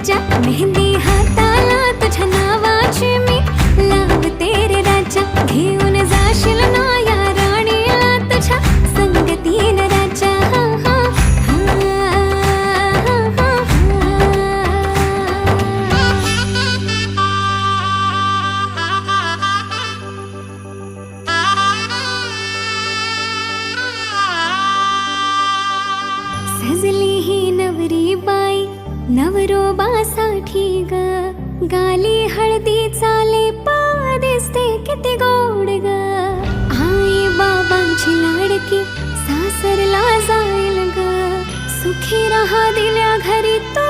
राजा, मेहंदी हाताला तुझ्या नावाची मी लावते रे राजा. घेऊन जाशील ना या राणीला तुझ्या संगतीन राजा. सजली ही नवरी बाई नवरोबासाठी ग, गाली हळदी चाले दिसते किती गोड ग. आई बाबांची लाडकी सासरला जाईल ग, सुखी राहा दिल्या घरी तो